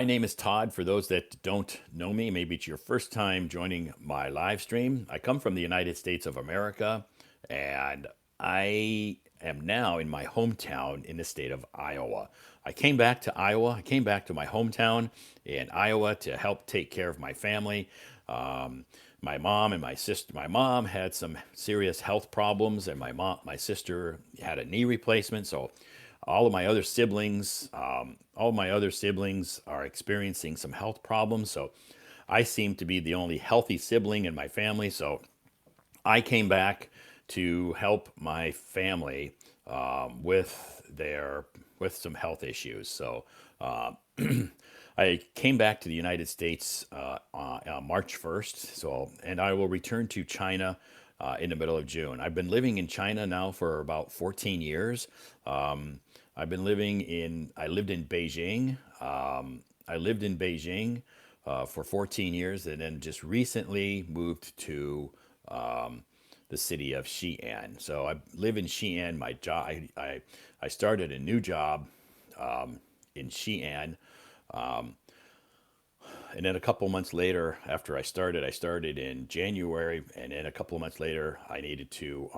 My name is Todd. For those that don't know me, maybe it's your first time joining my live stream. I come from the United States of America, and I am now in my hometown in the state of Iowa. I came back to Iowa. I came back to my hometown in Iowa to help take care of my family. Um, my mom and my sister. My mom had some serious health problems, and my sister had a knee replacement. So all of my other siblings are experiencing some health problems. So I seem to be the only healthy sibling in my family. So I came back to help my family with some health issues. So I came back to the United States March 1st. And I will return to China in the middle of June. I've been living in China now for about 14 years. Um, I lived in Beijing. I lived in Beijing for 14 years, and then just recently moved to the city of Xi'an. So I live in Xi'an. I started a new job in Xi'an, and then a couple months later, after I started in January, and then a couple months later, I needed to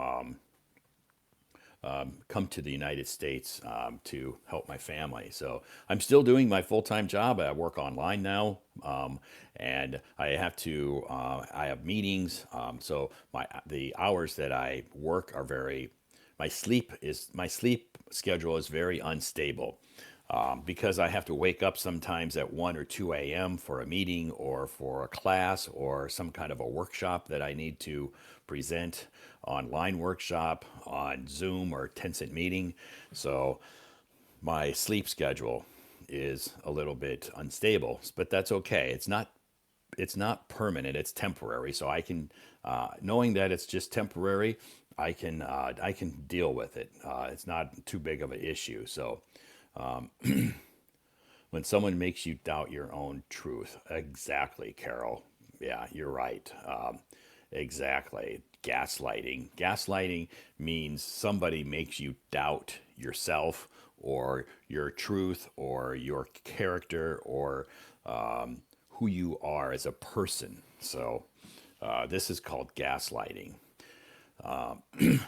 come to the United States to help my family. So I'm still doing my full time job. I work online now, and I have meetings. So the hours that I work are very my sleep schedule is very unstable. Because I have to wake up sometimes at 1 or 2 a.m. for a meeting or for a class or some kind of a workshop that I need to present, online workshop on Zoom or Tencent meeting. So my sleep schedule is a little bit unstable, but that's okay. It's not permanent. It's temporary. So knowing that it's just temporary, I can deal with it. It's not too big of an issue. So when someone makes you doubt your own truth. Exactly, Carol. Yeah, you're right. Exactly. Gaslighting. Gaslighting means somebody makes you doubt yourself or your truth or your character or who you are as a person. So this is called gaslighting.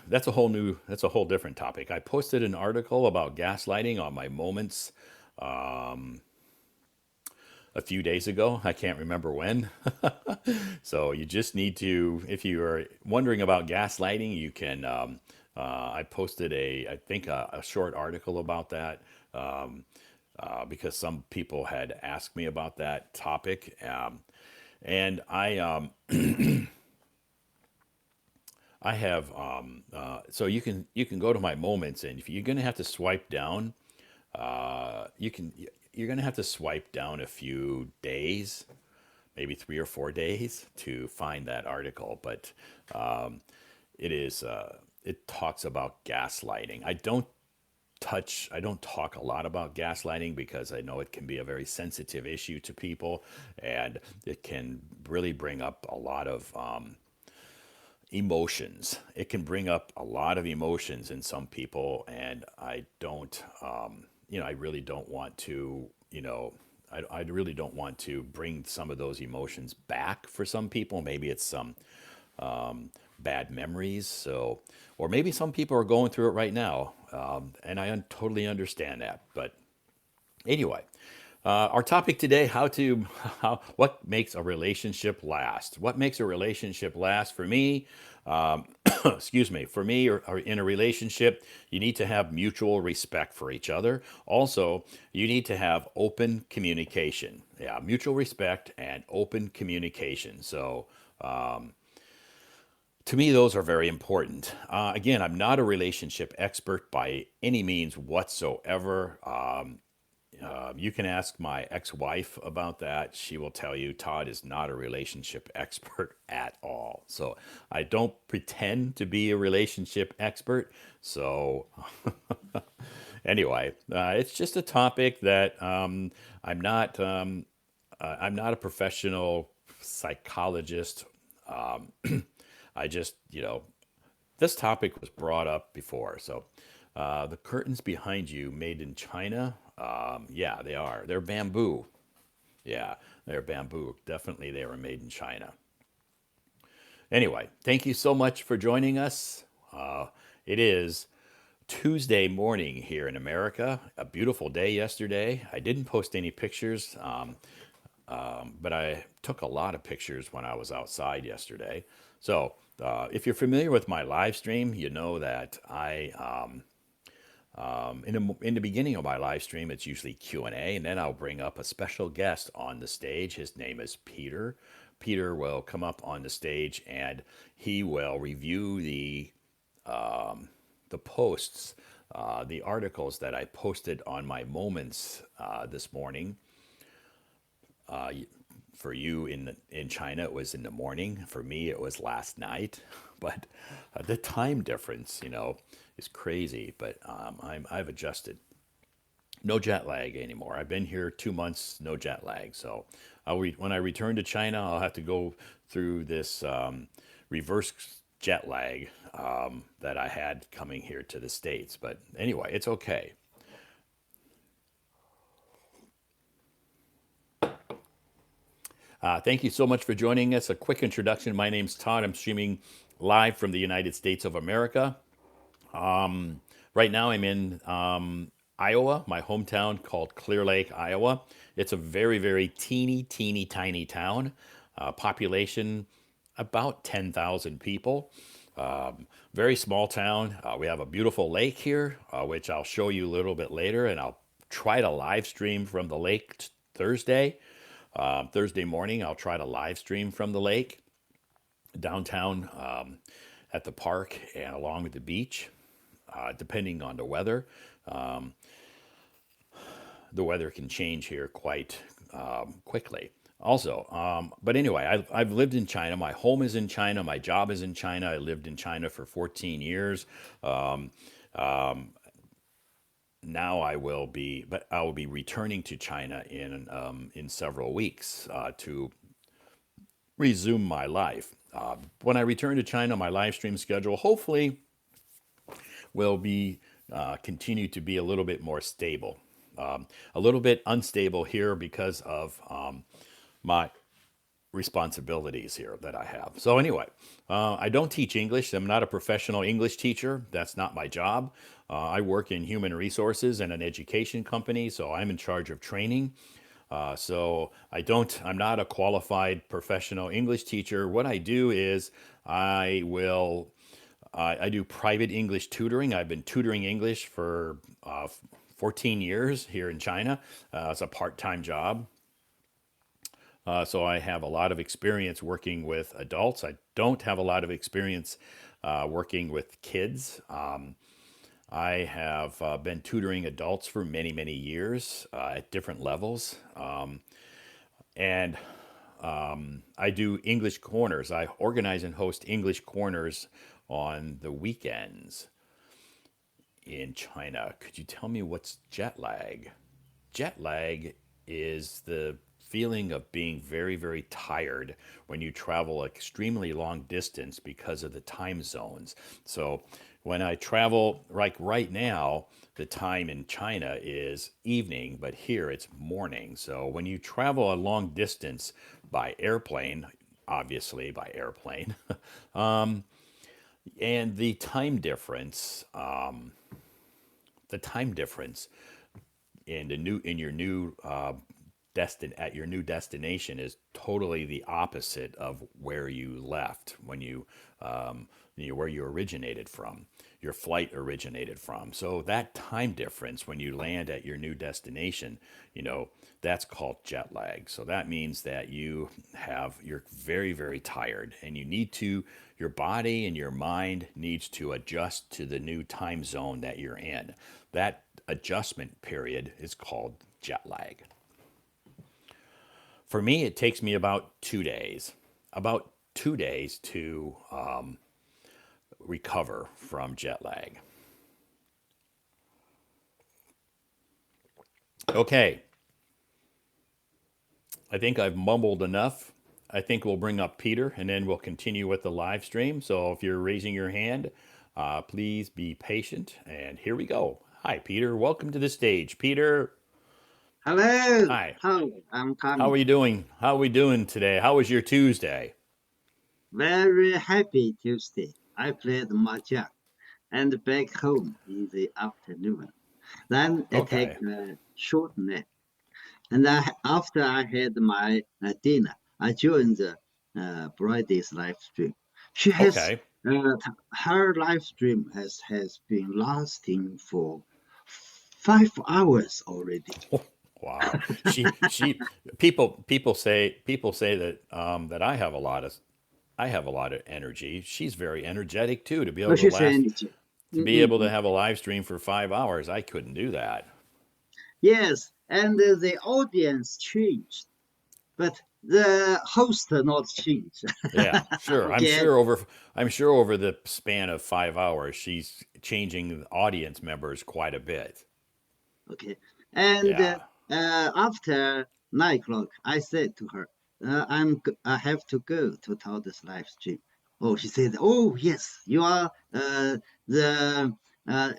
That's a whole different topic. I posted an article about gaslighting on my Moments a few days ago. I can't remember when. So you just need to, if you are wondering about gaslighting, you can. I posted I think a short article about that because some people had asked me about that topic, and I have. So you can go to my Moments, and if you're going to have to swipe down, you can. You're going to have to swipe down a few days, maybe 3 or 4 days to find that article. But it talks about gaslighting. I don't talk a lot about gaslighting because I know it can be a very sensitive issue to people, and it can really bring up a lot of emotions. It can bring up a lot of emotions in some people, and I really don't want to, I really don't want to bring some of those emotions back for some people. Maybe it's some bad memories. So, or maybe some people are going through it right now, and totally understand that. But anyway, our topic today: what makes a relationship last? What makes a relationship last for me? Excuse me. For me, or in a relationship, you need to have mutual respect for each other. Also, you need to have open communication. Yeah, mutual respect and open communication. So, to me, those are very important. Again, I'm not a relationship expert by any means whatsoever. You can ask my ex wife about that. She will tell you Todd is not a relationship expert at all. So I don't pretend to be a relationship expert. So, anyway, it's just a topic that I'm not a professional psychologist. I just, this topic was brought up before. So, the curtains behind you made in China, yeah, they are. They're bamboo. Yeah, they're bamboo. Definitely, they were made in China. Anyway, thank you so much for joining us. It is Tuesday morning here in America. A beautiful day yesterday. I didn't post any pictures, but I took a lot of pictures when I was outside yesterday. So, if you're familiar with my live stream, you know that in the beginning of my live stream, it's usually Q&A, and then I'll bring up a special guest on the stage. His name is Peter. Peter will come up on the stage and he will review the posts, the articles that I posted on my moments this morning. For you in China, it was in the morning. For me, it was last night. But the time difference, is crazy. But I've adjusted. No jet lag anymore. I've been here 2 months, no jet lag. So when I return to China, I'll have to go through this reverse jet lag that I had coming here to the States. But anyway, it's okay. Thank you so much for joining us. A quick introduction. My name's Todd. I'm streaming live from the United States of America. Right now, I'm in Iowa, my hometown called Clear Lake, Iowa. It's a very, very teeny, tiny town. Population about 10,000 people. Very small town. We have a beautiful lake here, which I'll show you a little bit later, and I'll try to live stream from the lake Thursday. Thursday morning, I'll try to live stream from the lake downtown at the park and along with the beach, depending on the weather. The weather can change here quite quickly. Also, but anyway, I've lived in China. My home is in China. My job is in China. I lived in China for 14 years. Now but I will be returning to China in several weeks to resume my life. When I return to China, my live stream schedule hopefully will be continue to be a little bit more stable. A little bit unstable here because of my responsibilities here that I have. So anyway, I don't teach English. I'm not a professional English teacher. That's not my job. I work in human resources and an education company, so I'm in charge of training. So I'm not a qualified professional English teacher. What I do is I do private English tutoring. I've been tutoring English for 14 years here in China. It's a part-time job. So I have a lot of experience working with adults. I don't have a lot of experience working with kids. I have been tutoring adults for many, many years at different levels. And I do English corners. I organize and host English corners on the weekends in China. Could you tell me what's jet lag? Jet lag is the feeling of being very, very tired when you travel extremely long distance because of the time zones. So when I travel, like right now, the time in China is evening, but here it's morning. So when you travel a long distance by airplane, obviously by airplane, and the time difference in your new at your new destination is totally the opposite of where you left when where you originated from, your flight originated from. So that time difference when you land at your new destination, that's called jet lag. So that means that you're very, very tired, and your body and your mind needs to adjust to the new time zone that you're in. That adjustment period is called jet lag. For me, it takes me about 2 days. About 2 days to recover from jet lag. Okay, I think I've mumbled enough. I think we'll bring up Peter and then we'll continue with the live stream. So if you're raising your hand, please be patient. And here we go. Hi, Peter. Welcome to the stage. Peter. Hello, Hi. Todd. I'm How are coming. you doing? How are we doing today? How was your Tuesday? Very happy Tuesday. I played mahjong and back home in the afternoon. Then I take Okay. a short nap. And after I had my dinner, I joined the Bridie's live stream. She has Okay. her live stream has been lasting for 5 hours already. Wow. She people say that that I have a lot of energy. She's very energetic too No, she's energy. to be able to Mm-mm-mm. have a live stream for 5 hours. I couldn't do that. Yes, and the audience changed, but the host not changed. Yeah, sure. Okay, I'm sure over the span of 5 hours, she's changing the audience members quite a bit. okay. And Yeah. after 9 o'clock, I said to her, I have to go to Todd's live stream. Oh, she said, oh yes, you are the uh,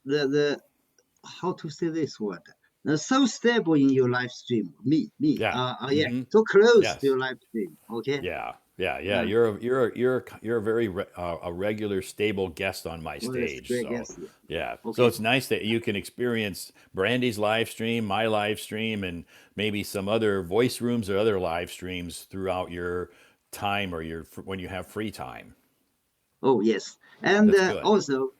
the how to say this word? So stable in your live stream. Me. Yeah. Yeah, Mm-hmm. so close to Yes. your live stream. Okay. Yeah, yeah. Uh, You're a very a regular, stable guest on my well, that's stage. great. So Yes. Yeah. yeah, so Okay. it's nice that you can experience Brandy's live stream, my live stream, and maybe some other voice rooms or other live streams throughout your time or your when you have free time. Oh, yes. And That's good. also,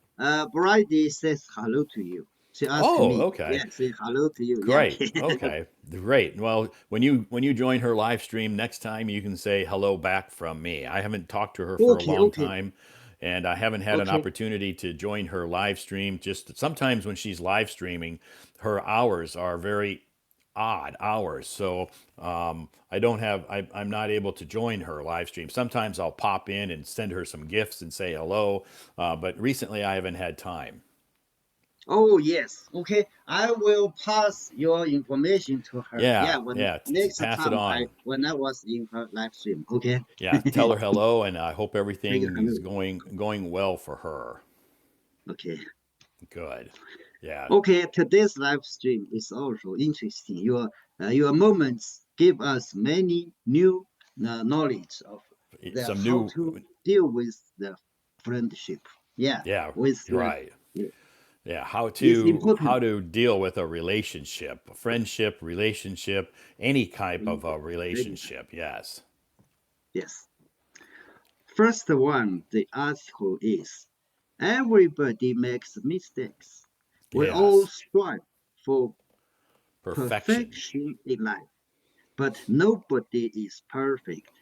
Brady says hello to you. She asked Oh, me, okay. yeah, say hello to you. Yeah. Great. Okay. Great. Well, when you join her live stream next time, you can say hello back from me. I haven't talked to her for a Okay. long Okay. time, and I haven't had an Okay. opportunity to join her live stream. Just sometimes when she's live streaming, her hours are very odd hours. So I don't have I'm not able to join her live stream. Sometimes I'll pop in and send her some gifts and say hello, but recently I haven't had time. Oh, yes. Okay. I will pass your information to her. Yeah. Yeah, When yeah. next Pass it time on. when I was in her live stream. Okay. Yeah, tell her hello, and I hope Say everything is hello. going well for her. Okay. Good. Yeah. Okay, today's live stream is also interesting. Your moments give us many new knowledge of the Some how new. to deal with the friendship. Yeah, Yeah. with You're right. yeah, Yeah. it's How important. to deal with a relationship, a friendship, relationship, any type of a Very- relationship. Yes. Yes. First one, the article is everybody makes mistakes. We all Yes. strive for Perfection. perfection in life, but nobody is perfect.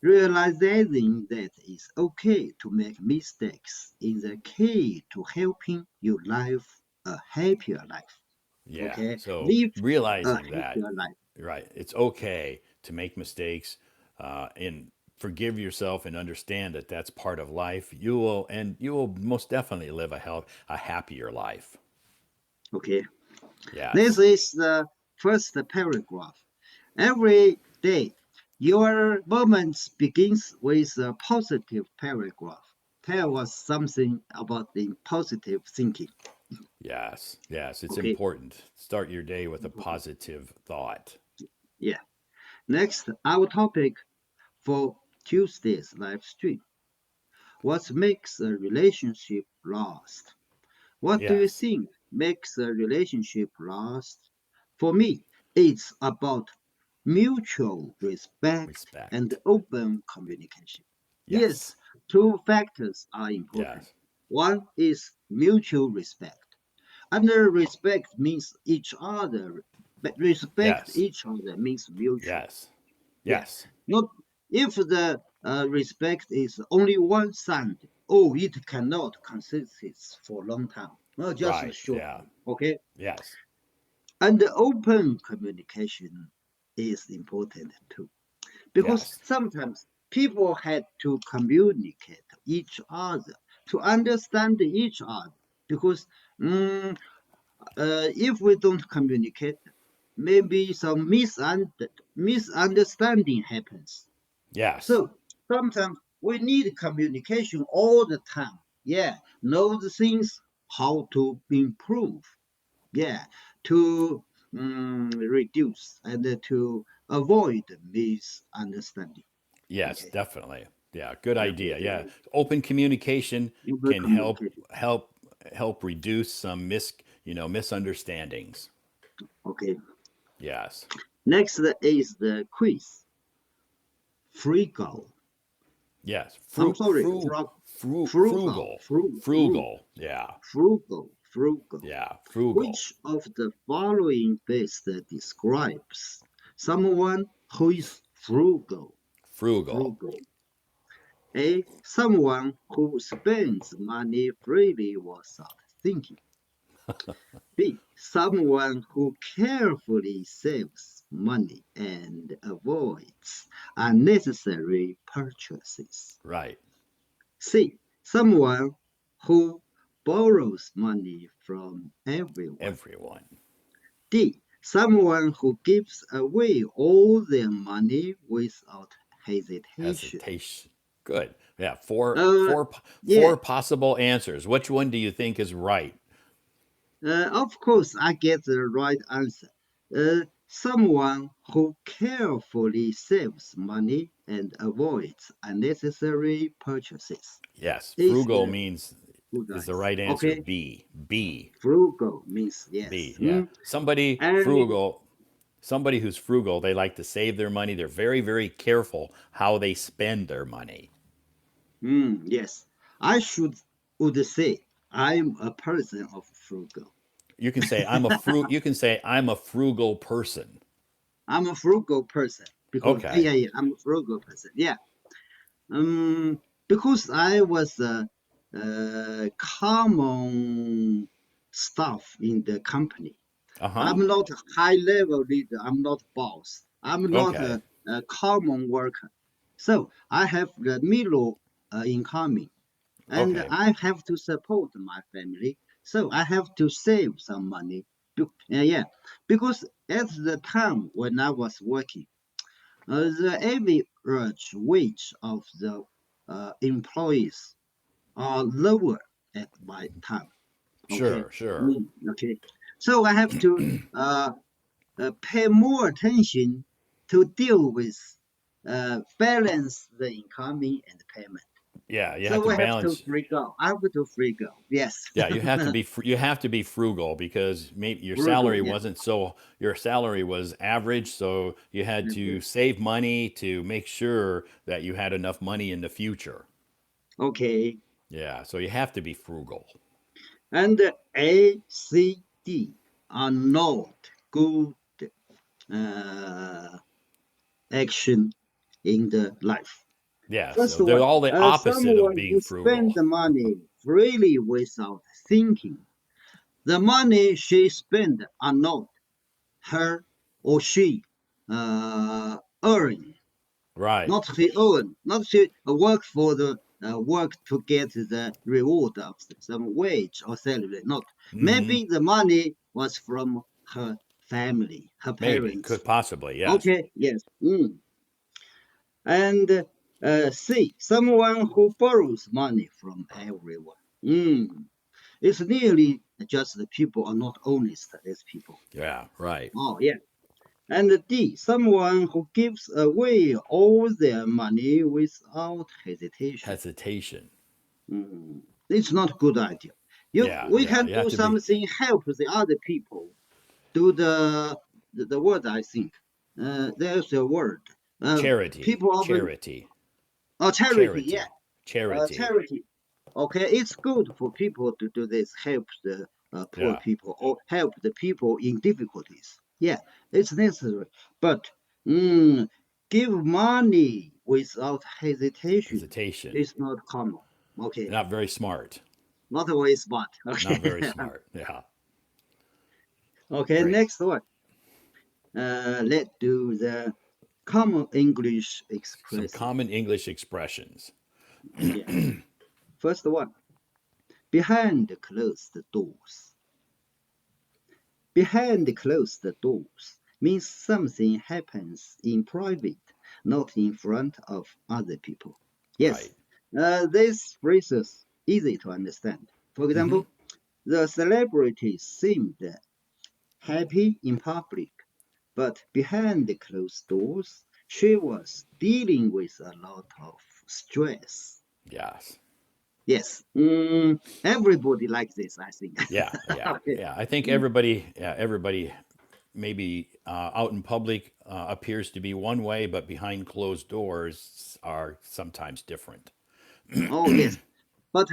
Realizing that it's okay to make mistakes is the key to helping you live a happier life. Yeah. Okay? So Live a realizing that, happier life. right, it's okay to make mistakes and forgive yourself and understand that that's part of life. You will most definitely live a happier life. Okay? This Yes. is the first paragraph. Every day, your moments begins with a positive paragraph. Tell us something about the positive thinking. Yes. Yes. It's Okay? important. Start your day with a positive thought. Yeah. Next, our topic for Tuesday's live stream. What makes a relationship last? What do you Yes. think makes a relationship last? For me, it's about mutual respect and Respect. open communication. Yes. Yes, two factors are important. Yes. One is mutual respect. Under respect means each other, but respect Yes. each other means mutual. Yes. Yeah. Yes. Not if the respect is only one side, oh, it cannot consist for a long time, not just a Right. short Yeah. time. Okay. Yes. And the open communication is important too, because Yes. sometimes people had to communicate each other to understand each other. Because mm, if we don't communicate, maybe some misunderstanding happens. Yes. So sometimes we need communication all the time. Yeah, know the things how to improve. Yeah, to reduce and to avoid misunderstanding. Yes, Okay, definitely. Yeah, good idea. Yeah, definitely. open communication You will can communicate. help reduce some misunderstandings. Okay. Yes. Next is the quiz. Frugal. Yes. I'm sorry, frugal, Frugal. frugal, Frugal. Yeah. frugal. Yeah. Frugal. Which of the following best describes someone who is frugal? Frugal. Frugal. A. Someone who spends money freely without thinking. B. Someone who carefully saves money and avoids unnecessary purchases. Right. C. Someone who borrows money from everyone. Everyone. D. Someone who gives away all their money without hesitation. Hesitation. Good. Yeah. Four, Uh, four, yeah, four possible answers. Which one do you think is right? of course, I get the right answer. Someone who carefully saves money and avoids unnecessary purchases Yes. is Frugal the means good is the answer. right answer. Okay, B. B. frugal means B. yes. Yeah. Somebody And frugal. Somebody who's frugal, they like to save their money. They're very, very careful how they spend their money. yes, I would say I'm a person of frugal. You can say you can say I'm a frugal person. I'm a frugal person because Okay. yeah, I'm a frugal person. Yeah, because I was a common staff in the company. Uh-huh. I'm not a high level leader. I'm not boss. I'm not Okay. a common worker. So I have the middle income and Okay. I have to support my family. So I have to save some money. Yeah, because at the time when I was working, the average wage of the employees are lower at my time. Okay. Sure, sure. Okay. So I have to pay more attention to deal with balance the incoming and payment. Yeah, you have So to we have to balance. free go. I have to free go. Yes. Yeah, you have to be frugal because maybe Frugal. Yeah. your salary was average, so you had to Average. save money to make sure that you had enough money in the future. Okay. Yeah, so you have to be frugal. And A, C, D are not good uh, action in the life. Yeah, First so they're one, all the opposite of someone being who spend frugal. the money freely without thinking. The money she spent are not her or she earn, Right. not she earn, not she work for the work to get the reward of some wage or salary. Not Mm-hmm. maybe the money was from her family, her Maybe. parents. Could possibly, yes. Okay, yes. And C, someone who borrows money from everyone. It's nearly just the people are not honest as people. Yeah, right. Oh, yeah. And D, someone who gives away all their money without hesitation. Hesitation. It's not a good idea. Yeah, We yeah. can You have do to be something, help the other people. Do the word, I think. There's a word. Uh, charity. people often, Charity. charity, yeah. Charity. Charity. Charity. Okay, it's good for people to do this, help the poor Yeah. people or help the people in difficulties. Yeah, it's necessary. But mm, give money without hesitation Hesitation. is not common. Okay, Not very smart. not always smart. Not Okay, very smart. Yeah. okay. Great. Next one. Let's do the common English Some expression. common English expressions. Yeah. First one. Behind closed doors. Behind closed doors means something happens in private, not in front of other people. Right. Yes, this phrase is easy to understand. For Mm-hmm. example, the celebrity seemed happy in public, but behind the closed doors, she was dealing with a lot of stress. Yes. Yes, everybody likes this, I think. Yeah, yeah, Okay. yeah. I think Mm. everybody maybe out in public appears to be one way, but behind closed doors are sometimes different. Oh, yes. But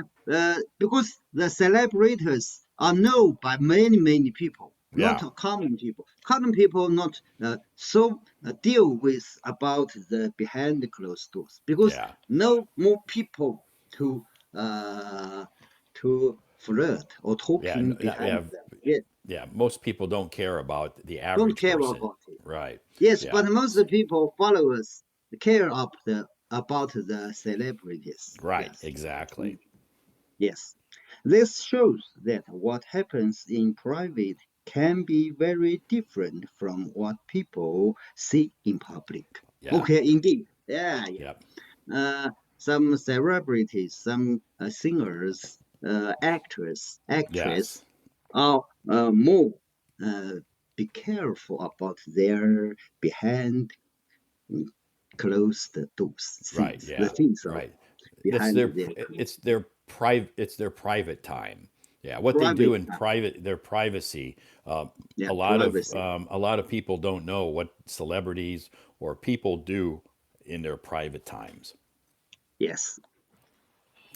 because the celebrities are known by many, many people, not Yeah, common people. Common people not so deal with about the behind the closed doors because yeah, no more people to uh, to flirt or yeah, talking behind yeah, them. Yeah, yeah. Most people don't care about the don't average care person, about it. right? Yes, Yeah, but most people followers care of the about the celebrities. right, Yes. exactly. Mm. Yes, this shows that what happens in private can be very different from what people see in public. Yeah, Okay, indeed. Yeah, yeah. yep, Some celebrities, some singers, actors, yes, actress are more uh, be careful about their behind closed doors right, things, the yeah, things of right. That's behind their it's closed their private, it's their private time. Yeah, what they do private in time. private, their privacy. Yeah, privacy. A lot of people don't know what celebrities or people do in their private times. Yes.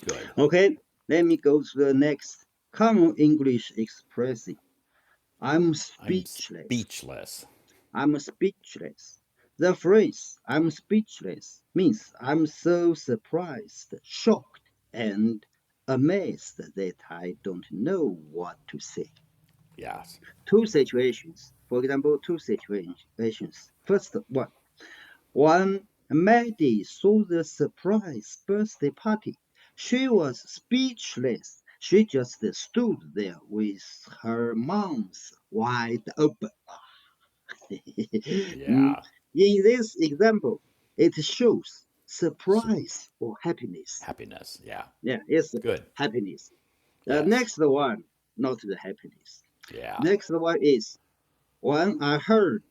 Good. Okay, let me go to the next common English expression. I'm I'm speechless. speechless. I'm speechless. The phrase I'm speechless means I'm so surprised, shocked, and amazed that I don't know what to say. Yes. Two situations, for example, two situations. First one, when Maddie saw the surprise birthday party, she was speechless. She just stood there with her mouth wide open. Mm, Yeah. in this example, it shows Su- surprise or happiness. happiness. Yeah. Yeah, it's Good. happiness. The Yes. next one, not the happiness. Yeah. Next one is when I heard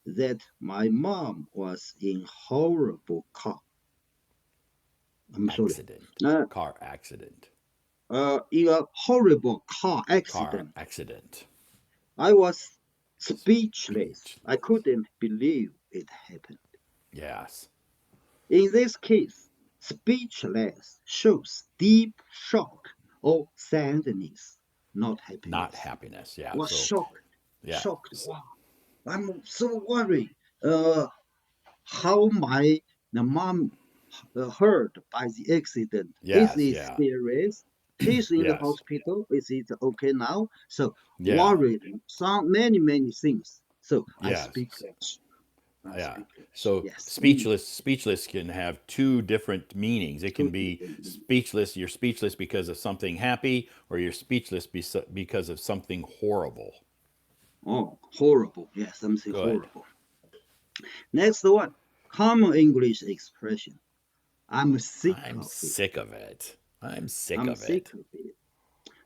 that my mom was in horrible car. I'm sorry. Accident. Uh, Car accident. in a horrible car Car accident. accident. I was speechless. I Speechless. couldn't believe it happened. Yes. In this case, speechless shows deep shock or sadness, not Not happiness. happiness. Yeah. Was So, shocked, yeah. shocked. Wow, I'm so worried. How my the mom hurt by the accident. Is Yes. it Yeah. serious? She's in the Yes. hospital. Is it okay now? So Yeah. worried. Some many things. So I speak Yes. less. I Yeah. speak less. So Yes. speechless can have two different meanings. It can be speechless. You're speechless because of something happy, or you're speechless because of something horrible. Oh, horrible. Yeah, something Good. horrible. Next one. Common English expression. I'm sick I'm of it. sick of it. I'm sick I'm of sick it. of it.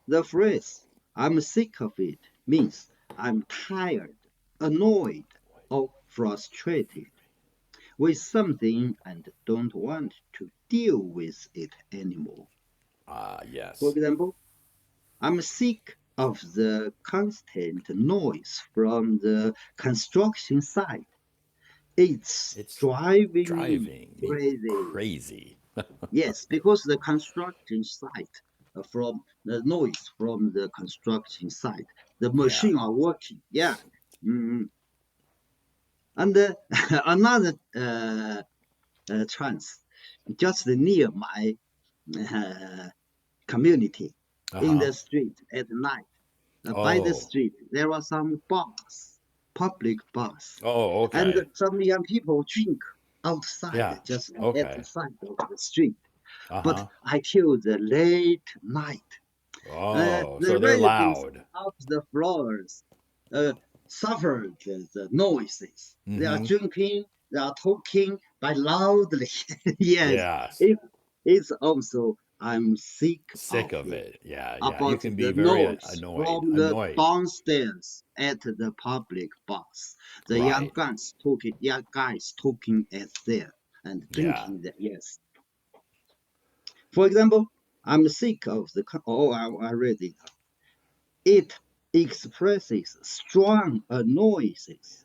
The phrase I'm sick of it means I'm tired, annoyed, or frustrated with something and don't want to deal with it anymore. Ah, For yes. example, I'm sick of the constant noise from the construction site. It's It's driving me driving me crazy. crazy. Yes, because the construction site, from the noise from the construction site, the Yeah. machine are working. Yeah. Mm. And another chance, just near my uh, community, Uh in huh. the street at night, by the Oh. street, there are some bars, public bars, Oh, and okay. some young people drink outside, Yeah. just at the Okay. side of the street. Uh But huh. until the late night, Oh, the so they're relatives loud. of the floors uh, suffered the noises. They are Mm-hmm. drinking, they are talking by loudly. Yes, Yes. it is also I'm sick Sick of of it. it. Yeah, yeah. You About can be the very noise annoyed. from the Annoyed. downstairs at the public bus. The Right. young guys talking at there and Yeah. drinking there. Yes. For example, I'm sick of the. Oh, I read it. It expresses strong annoyances.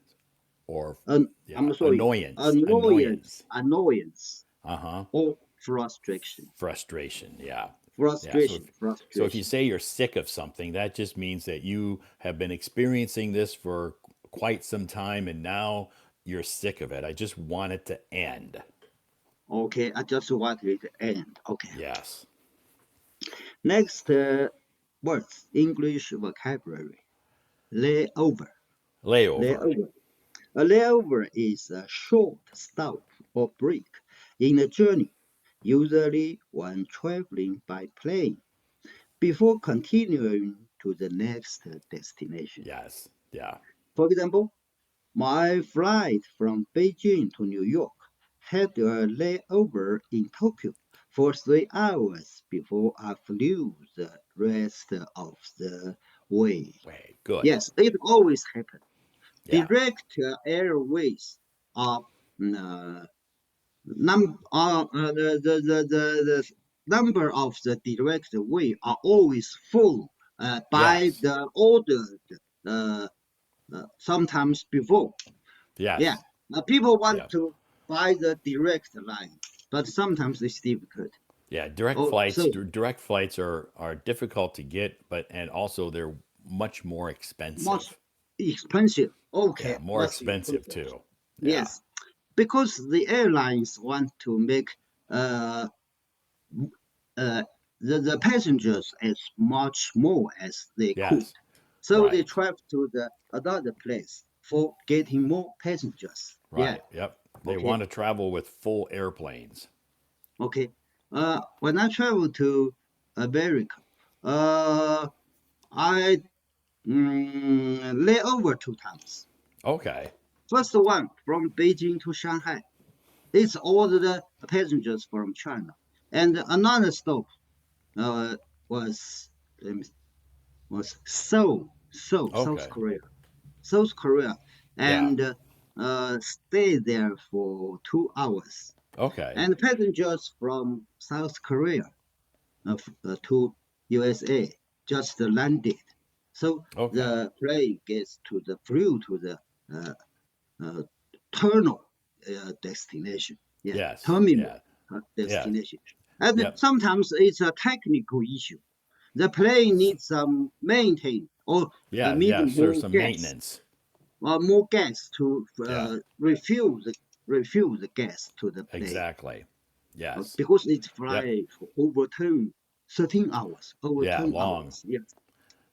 Or yeah, I'm sorry, annoyance. annoyance, Uh-huh. or frustration. Frustration. Yeah. Yeah. Frustration, So if you frustration. say you're sick of something, that just means that you have been experiencing this for quite some time and now you're sick of it. I just want it to end. Okay, I just want it to end. Okay. Yes. Next words, English vocabulary. Layover. Layover. Layover. A layover is a short stop or break in a journey, usually when traveling by plane, before continuing to the next destination. Yes. Yeah. For example, my flight from Beijing to New York had a layover in Tokyo for 3 hours before I flew the rest of the way. Way. Good. Yes, it always happens. Yeah. Direct airways are the number of the direct way are always full by Yes. the ordered uh, sometimes before. Yeah, Yes. people want Yeah. to buy the direct line, but sometimes it's difficult. Yeah. Oh, so Direct flights are difficult to get, but and also they're much more much expensive. expensive. Okay, Yeah, more that's expensive important. too. Yeah. Yes, because the airlines want to make uh, uh, the passengers as much more as they could. Yes. So they Right. travel to the another place for getting more passengers. Yeah. Right. Yep. They Okay. want to travel with full airplanes. Okay. When I travel to America, uh, I lay over 2 times. Okay. First one from Beijing to Shanghai. It's all the passengers from China. And another stop uh, was um, was Seoul, South Okay. Korea. South Korea, Yeah. and stayed there for 2 hours. Okay. And passengers from South Korea to USA just landed. So Okay. the plane gets to the flew to the uh, uh, terminal destination. Yeah, Yes. terminal Yeah. Yeah. destination. And Yep. sometimes it's a technical issue. The plane needs some maintenance or Yeah. need Yeah. Sure. Some maintenance. more gas to Yeah. refuel the gas to the plane Exactly. Yes. because it Yep. fly for over 13 hours, over Yeah. 10 Long. hours. Yes.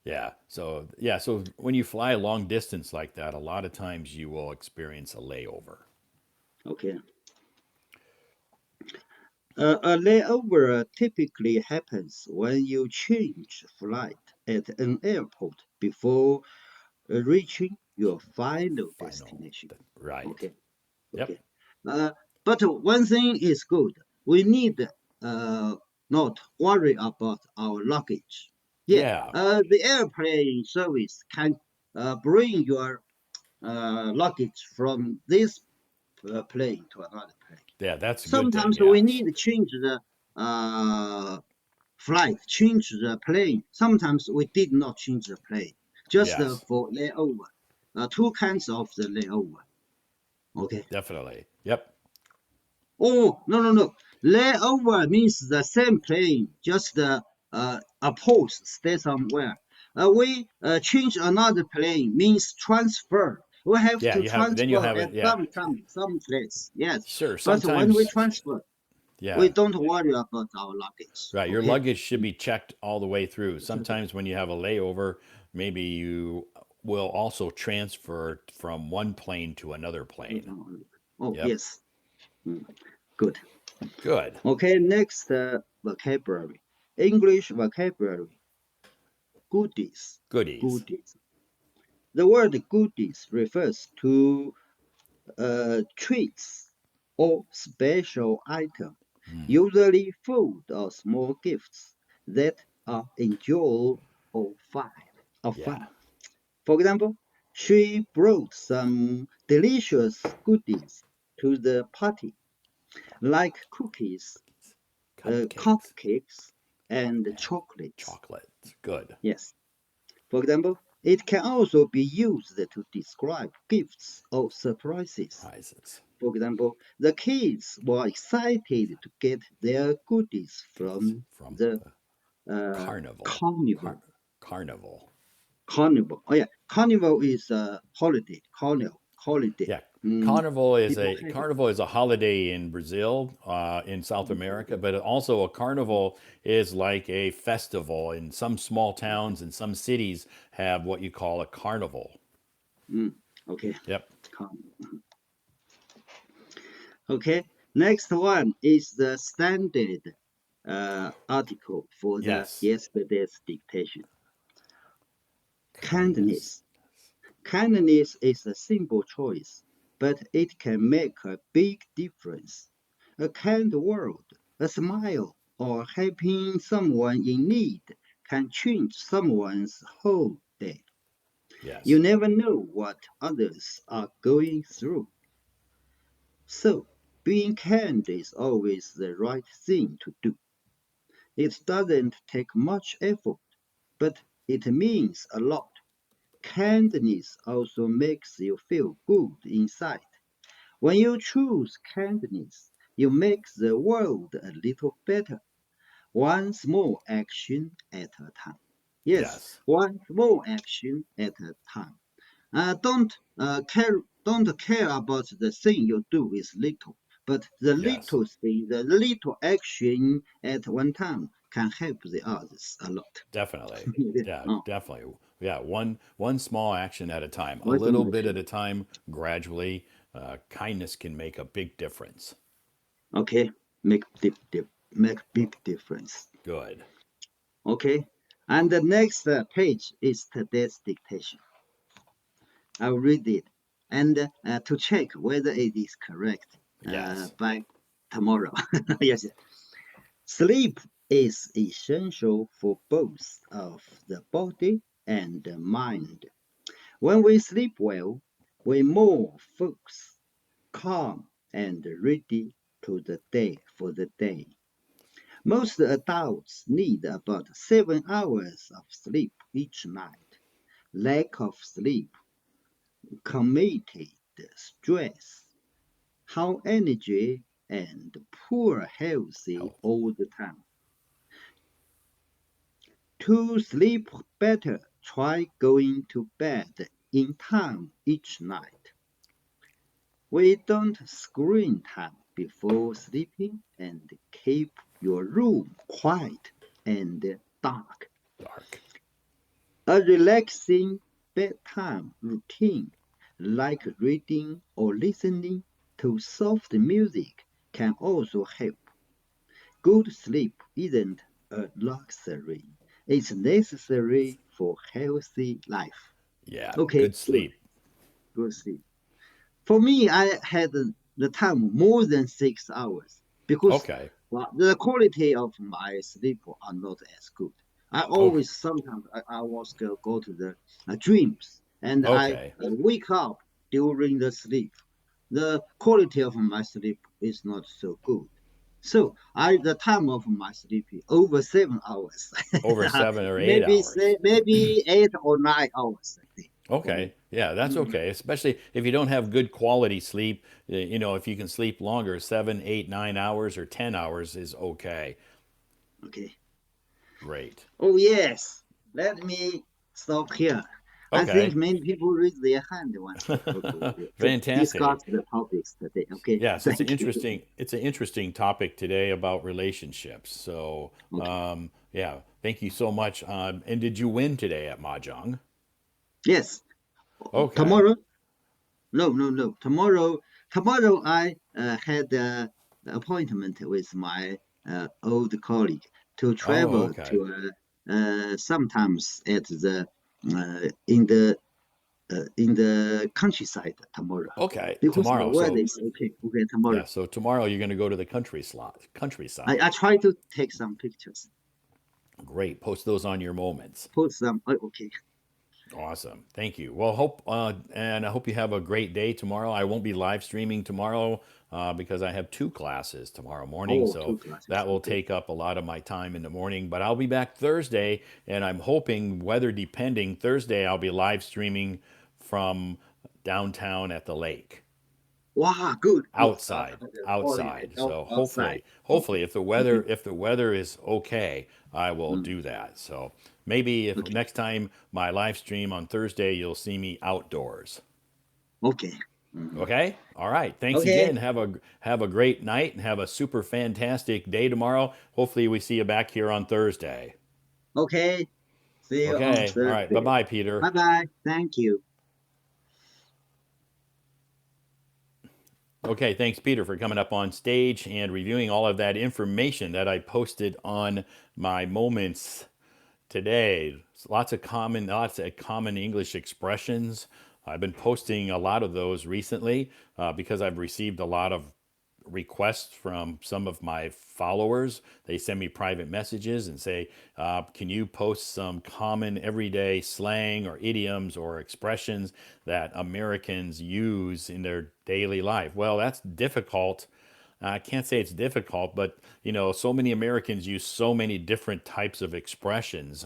Yeah. So yeah. So when you fly a long distance like that, a lot of times you will experience a layover. Okay. A layover typically happens when you change flight at an airport before reaching your final Final. destination. Right. Okay. Yep. Okay. Uh, but one thing is good. We need uh, not worry about our luggage. Yeah. Yeah. The airplane service can bring your luggage from this plane to another plane. Yeah. That's a good thing. Sometimes we Yes. need to change the flight, change the plane. Sometimes we did not change the plane, just Yes. for layover. Two kinds of the layover. Okay. Definitely. Yep. Oh, no, no, no. Layover means the same plane, just a post stay somewhere. We change another plane means transfer. We have Yeah. to You have. Then you transfer have at it. Yeah. some place. Yes, Sure. but when we Sometimes. transfer, we Yeah. don't worry about our luggage. Right. Your Okay. luggage should be checked all the way through. Sometimes when you have a layover, maybe you will also transfer from one plane to another plane. Oh, Yep. yes. Mm, good. Good. Okay, next vocabulary. English vocabulary. Goodies. Goodies. Goodies. The word goodies refers to treats or special item Mm, usually food or small gifts that are enjoyable or yeah. fun. For example, she brought some delicious goodies to the party, like cookies, Cupcakes cupcakes, and and chocolates. chocolates. Good. Yes. For example, it can also be used to describe gifts or surprises. Prizes. For example, the kids were excited to get their goodies Goodies from from the the uh, carnival. carnival. Carnival. Carnival. Oh yeah, carnival is a holiday. Carnival holiday. Yeah. Mm, people happy. Carnival is a holiday in Brazil, in South America, Okay. but also a Mm, carnival is like a festival. In some small okay. towns and some cities have what you call a carnival. Mm, okay. Yep. Carnival. Okay. Next one is the standard article for the Yes. yesterday's dictation. Kindness. Kindness. Kindness is a simple choice, but it can make a big difference. A kind word, a smile, or helping someone in need can change someone's whole day. You Yes. never know what others are going through. So, being kind is always the right thing to do. It doesn't take much effort, but it means a lot. Kindness also makes you feel good inside. When you choose kindness, you make the world a little better, one small action at a time. Yes, Yes. one small action at a time. Don't care about the thing you do is little, but Yes. the little action at one time can help the others a lot. Definitely. Yeah, Oh, definitely. Yeah, one small action at a time, a one little small bit at action. a time, gradually. Kindness can make a big difference. Okay, make big difference. Good. Okay, and the next page is today's dictation. I'll read it and to check whether it is correct Yes. by tomorrow. Yes, sleep is essential for both of the body and the mind. When we sleep well, we're more focused, calm, and ready to the day for the day. Most adults need about 7 hours of sleep each night. Lack of sleep, committed stress, high energy, and poor healthy Health. all the time. To sleep better, try going to bed in time each night. We don't screen time before sleeping and keep your room quiet and dark. Dark. A relaxing bedtime routine, like reading or listening to soft music, can also help. Good sleep isn't a luxury, it's necessary for healthy life. Yeah, Okay, good good, sleep. good sleep. For me, I had the time more than 6 hours because Okay. well, the quality of my sleep are not as good. I Oh, always sometimes I was go to the dreams and I okay. wake up during the sleep. The quality of my sleep is not so good. So I the time of my sleep is over 7 hours. Over 7 or 8 hours. maybe 8 or 9 hours, I think, for me. Okay. Yeah, that's Mm, okay. Especially if you don't have good quality sleep. If you can sleep longer, 7, 8, 9 hours or 10 hours is okay. okay. Great. Oh, yes. Let me stop here. I think Okay. many people raise their hand want to discuss Fantastic. the topics today. Okay, Yes, thank you. it's an interesting topic today about relationships. So, Okay. yeah, thank you so much. And did you win today at Mahjong? Yes. Okay. Tomorrow? No, no, no. Tomorrow I had an appointment with my old colleague to Oh, travel okay. to sometimes at the in the in the countryside tomorrow Okay, because the tomorrow. weather So is okay. Okay, tomorrow. yeah, so tomorrow you're going to go to the I countryside. try to take some pictures, Great. Post those on your moments. post some. Okay, Awesome. Thank you. Well, hope and I hope you have a great day tomorrow. I won't be live streaming tomorrow because I have two classes tomorrow morning, oh, so two classes. that will Okay, take up a lot of my time in the morning. But I'll be back Thursday, and I'm hoping, weather depending, Thursday I'll be live streaming from downtown at the lake. wow, good, good. Outside, Oh yeah, outside. So outside. hopefully Okay, okay. if the weather is okay, I will Mm, do that. So maybe if okay, next time my live stream on Thursday, you'll see me outdoors. okay. Mhm. Okay? All right. Thanks Okay, again. Have a great night and have a super fantastic day tomorrow. Hopefully we see you back here on Thursday. okay. See you on Okay. All right. Thursday. Bye-bye, Peter. Bye bye. Thank you. Okay, thanks, Peter, for coming up on stage and reviewing all of that information that I posted on my moments today. Lots of common English expressions. I've been posting a lot of those recently because I've received a lot of requests from some of my followers. They send me private messages and say, "Can you post some common everyday slang or idioms or expressions that Americans use in their daily life?" Well, that's difficult. I can't say it's difficult, but so many Americans use so many different types of expressions,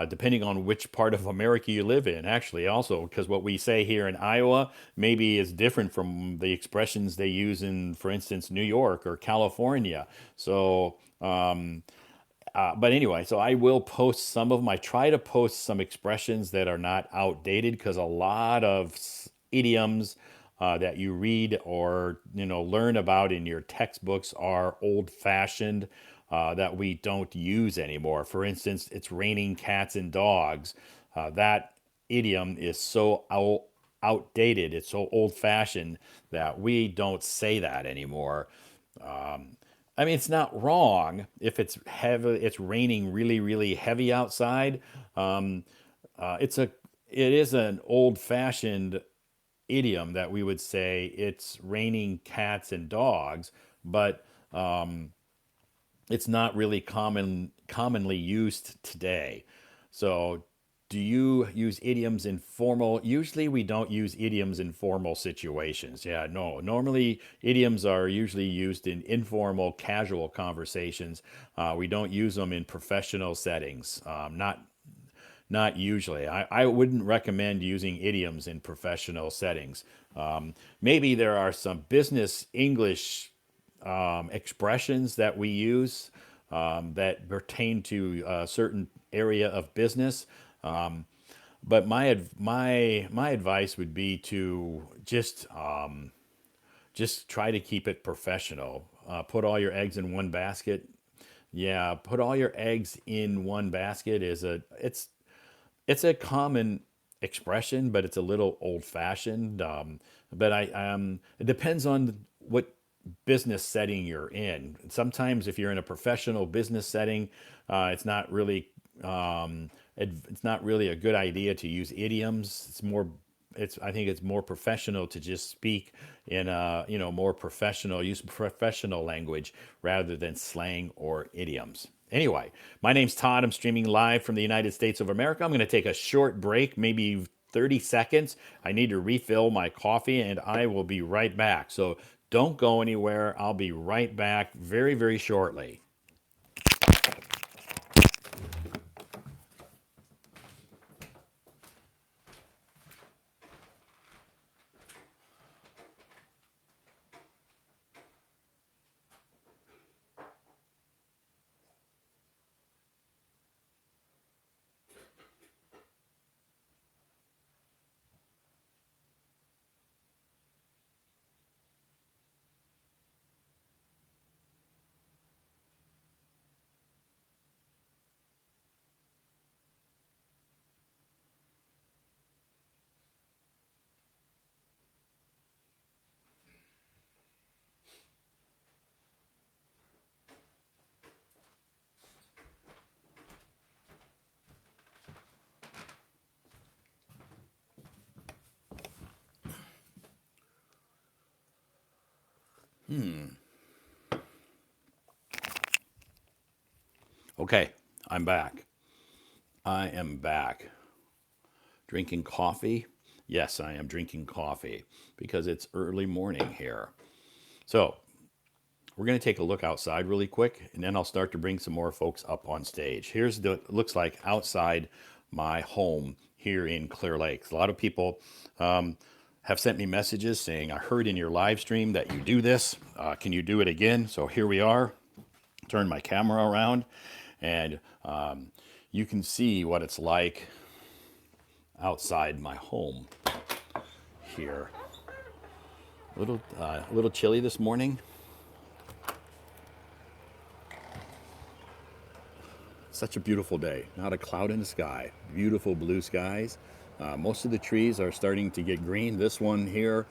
depending on which part of America you live in. Actually, also because what we say here in Iowa maybe is different from the expressions they use in, for instance, New York or California. So, but anyway, so I will post some of my try to post some expressions that are not outdated because a lot of idioms that you read or learn about in your textbooks are old fashioned that we don't use anymore. For instance, it's raining cats and dogs. That idiom is so outdated. It's so old fashioned that we don't say that anymore. I mean, it's not wrong if it's heavy. It's raining really, really heavy outside. Um, it's a it is an old fashioned idiom that we would say it's raining cats and dogs, but it's not really commonly used today. So, do you use idioms in formal? Usually, we don't use idioms in formal situations. Yeah, no. Normally, idioms are usually used in informal, casual conversations. We don't use them in professional settings. Not usually. I wouldn't recommend using idioms in professional settings. Maybe there are some business English expressions that we use that pertain to a certain area of business. But my advice would be to just try to keep it professional. Put all your eggs in one basket. Yeah, put all your eggs in one basket is a it's a common expression, but it's a little old fashioned. But it depends on what business setting you're in. Sometimes, if you're in a professional business setting, it's not really it's not really a good idea to use idioms. I think it's more professional to just speak in a more professional use professional language rather than slang or idioms. Anyway, my name's Todd. I'm streaming live from the United States of America. I'm going to take a short break, maybe 30 seconds. I need to refill my coffee and I will be right back. So don't go anywhere. I'll be right back very, very shortly. Okay, I'm back. I am back. Drinking coffee? Yes, I am drinking coffee because it's early morning here. So, we're going to take a look outside really quick, and then I'll start to bring some more folks up on stage. Here's the looks like outside my home here in Clear Lake. A lot of people have sent me messages saying, "I heard in your live stream that you do this. Can you do it again?" So here we are. Turn my camera around, and you can see what it's like outside my home here. A little chilly this morning. Such a beautiful day. Not a cloud in the sky. Beautiful blue skies. Most of the trees are starting to get green. This one here,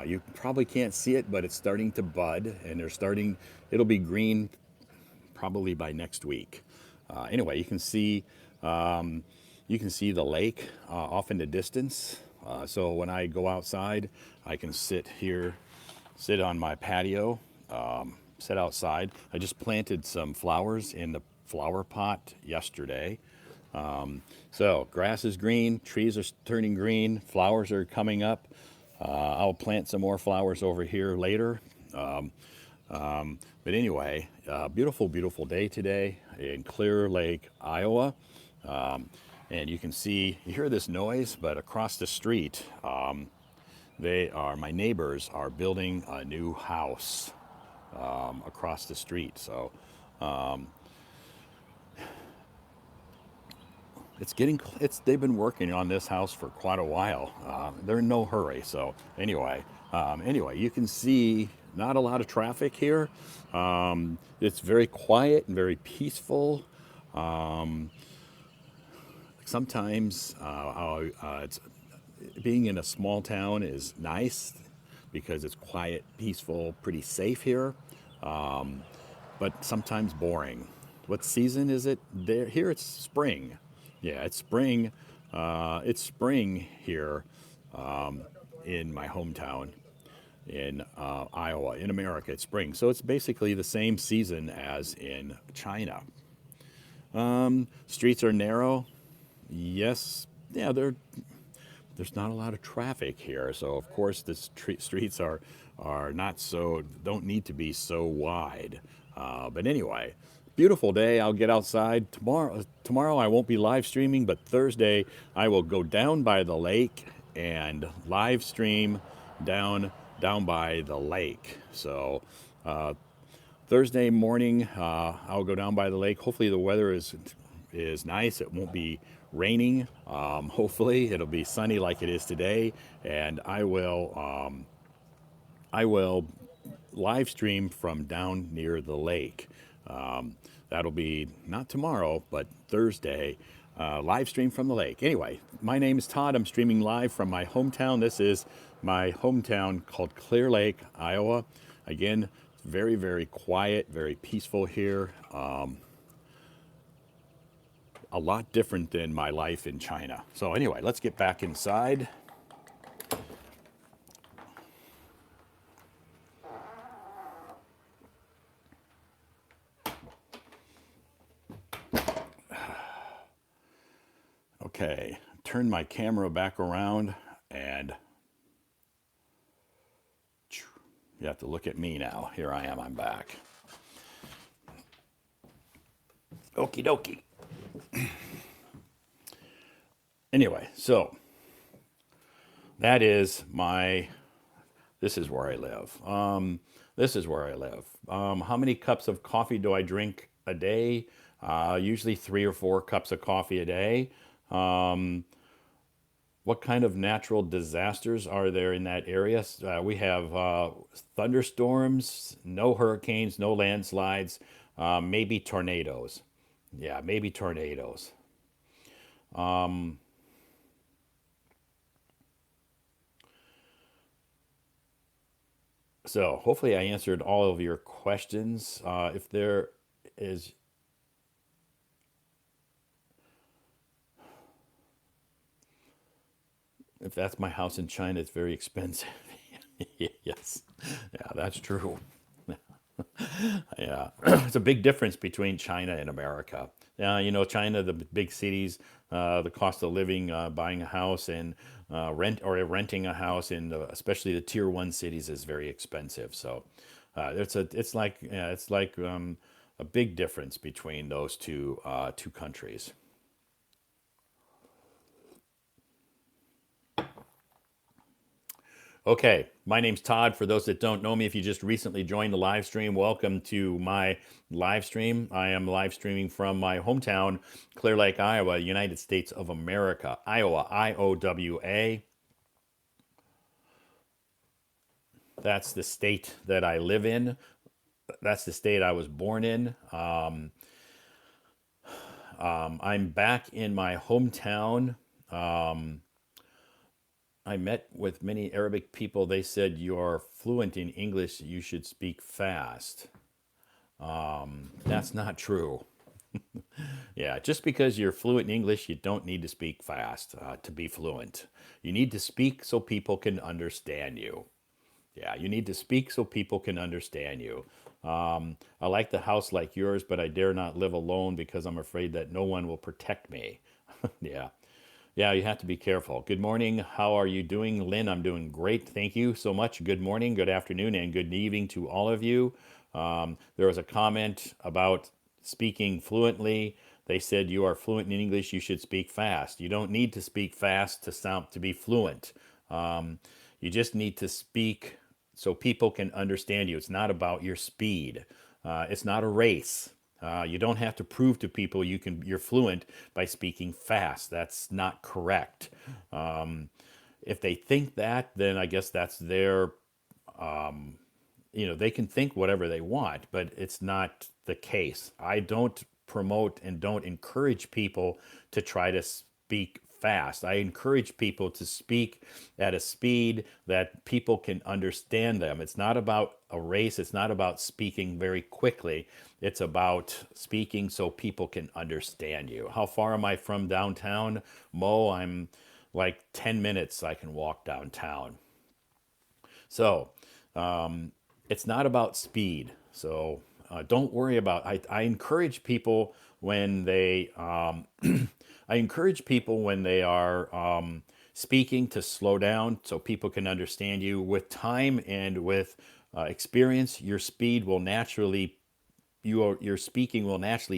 you probably can't see it, but it's starting to bud, and it'll be green probably by next week. Anyway, you can see the lake off in the distance. So when I go outside, I can sit on my patio, sit outside. I just planted some flowers in the flower pot yesterday. So grass is green, trees are turning green, flowers are coming up. I'll plant some more flowers over here later. But anyway, beautiful, beautiful day today in Clear Lake, Iowa. And you hear this noise, but across the street, my neighbors are building a new house across the street. So they've been working on this house for quite a while. They're in no hurry. So anyway, you can see not a lot of traffic here. It's very quiet and very peaceful. Sometimes being in a small town is nice because it's quiet, peaceful, pretty safe here, but sometimes boring. What season is it there? Here it's spring. Yeah, it's spring. It's spring here in my hometown in Iowa, in America. It's spring. So it's basically the same season as in China. Streets are narrow. Yes, yeah, there's not a lot of traffic here, so of course the streets are not so don't need to be so wide. But anyway, beautiful day. I'll get outside tomorrow. Tomorrow I won't be live streaming, but Thursday I will go down by the lake and live stream down by the lake. So Thursday morning, I'll go down by the lake. Hopefully, the weather is nice. It won't be raining. Hopefully, it'll be sunny like it is today, and I will live stream from down near the lake. That'll be not tomorrow, but Thursday. Live stream from the lake. Anyway, my name is Todd. I'm streaming live from my hometown. This is my hometown called Clear Lake, Iowa. Again, very, very quiet, very peaceful here. A lot different than my life in China. So, anyway, let's get back inside. Okay, turn my camera back around, and you have to look at me now. Here I am, I'm back. Okie dokie. Anyway, so that is this is where I live. This is where I live. How many cups of coffee do I drink a day? Usually 3 or 4 cups of coffee a day. What kind of natural disasters are there in that area? We have thunderstorms, no hurricanes, no landslides, maybe tornadoes. Yeah, maybe tornadoes. So hopefully I answered all of your questions. If there is, if that's my house in China, it's very expensive. Yes, yeah, that's true. Yeah, it's a big difference between China and America. China, the big cities, the cost of living, buying a house and renting a house in especially the tier one cities is very expensive. So it's like a big difference between those two countries. Okay, my name's Todd. For those that don't know me, if you just recently joined the live stream, welcome to my live stream. I am live streaming from my hometown, Clear Lake, Iowa, United States of America. Iowa, Iowa. That's the state that I live in. That's the state I was born in. I'm back in my hometown. I met with many Arabic people. They said, "You're fluent in English. You should speak fast." That's not true. Yeah, just because you're fluent in English, you don't need to speak fast to be fluent. You need to speak so people can understand you. Yeah, you need to speak so people can understand you. I like the house like yours, but I dare not live alone because I'm afraid that no one will protect me. Yeah. Yeah, you have to be careful. Good morning. How are you doing, Lynn? I'm doing great. Thank you so much. Good morning, good afternoon, and good evening to all of you. There was a comment about speaking fluently. They said you are fluent in English. You should speak fast. You don't need to speak fast to be fluent. You just need to speak so people can understand you. It's not about your speed. It's not a race. You don't have to prove to people you're fluent by speaking fast. That's not correct. If they think that, then I guess that's their they can think whatever they want, but it's not the case. I don't promote and don't encourage people to try to speak fast. I encourage people to speak at a speed that people can understand them. It's not about a race, it's not about speaking very quickly. It's about speaking so people can understand you. How far am I from downtown? Mo, I'm like 10 minutes I can walk downtown. So, it's not about speed. So don't worry about. I encourage people when they. I encourage people when they are speaking to slow down so people can understand you. With time and with experience, your speaking will naturally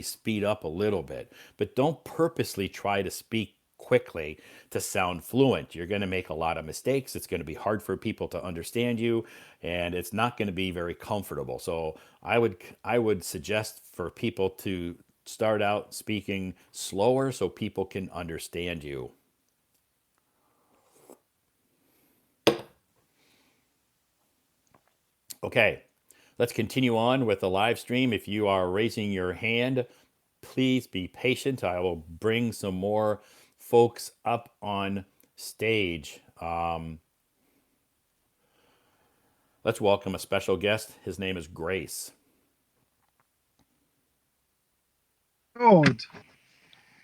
speed up a little bit, but don't purposely try to speak quickly to sound fluent. You're going to make a lot of mistakes. It's going to be hard for people to understand you, and it's not going to be very comfortable. So I would suggest for people to start out speaking slower so people can understand you. Okay, let's continue on with the live stream. If you are raising your hand, please be patient. I will bring some more folks up on stage. Let's welcome a special guest. His name is Grace. Todd,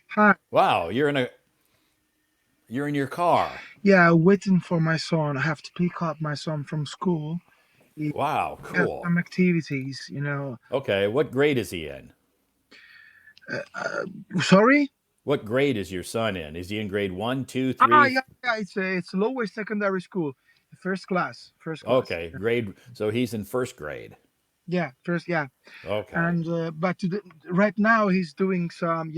hi. Wow, you're in your car. Yeah, waiting for my son. I have to pick up my son from school. He Wow, has cool. some activities. Okay, what grade is he in? Sorry? What grade is your son in? Is he in grade one, two, three? Yeah. It's lower secondary school, first class, first class. Okay, grade. So he's in first grade. Yeah, first, yeah. Okay. And but right now he's doing some,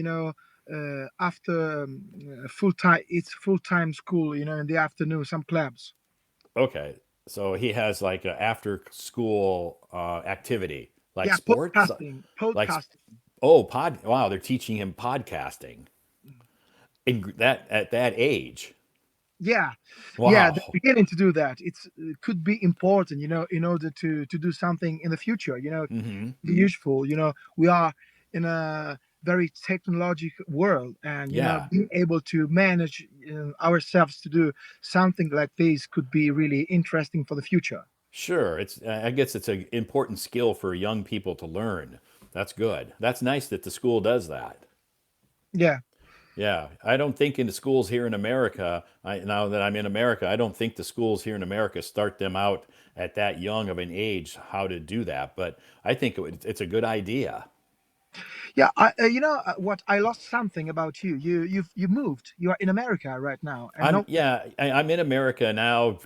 after full time. It's full time school, in the afternoon, some clubs. Okay. So he has like an after school activity, like Yeah, sports, like podcasting. wow, they're teaching him podcasting at that age. Yeah, yeah, they're Wow. beginning to do that. It could be important, in order to do something in the future. Useful. We are in a very technological world, and Yeah. being able to manage ourselves to do something like this could be really interesting for the future. Sure. I guess it's an important skill for young people to learn. That's good. That's nice that the school does that. Yeah. Yeah, I don't think in the schools here in America, now that I'm in America, I don't think the schools here in America start them out at that young of an age how to do that. But I think it's a good idea. Yeah, what? I lost something about you. You moved. You are in America right now, and I'm no. yeah, I'm in America now,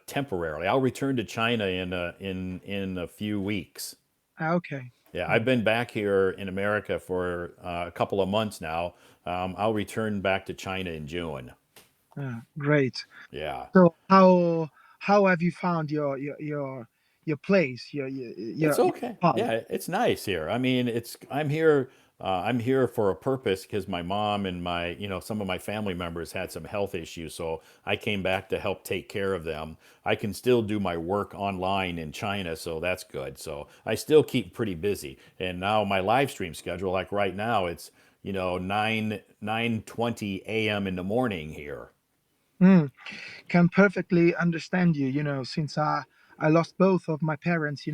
temporarily. I'll return to China in a few weeks. Okay. Yeah, I've Mm, been back here in America for a couple of months now. I'll return back to China in June. great. Yeah. So how have you found your place? It's Your okay. pod? Yeah, it's nice here. I mean, it's I'm here. I'm here for a purpose because my mom and some of my family members had some health issues, so I came back to help take care of them. I can still do my work online in China, so that's good. So I still keep pretty busy. And now my live stream schedule, like right now, it's 9:20 a.m. in the morning here. Mm, can perfectly understand you. Since I lost both of my parents.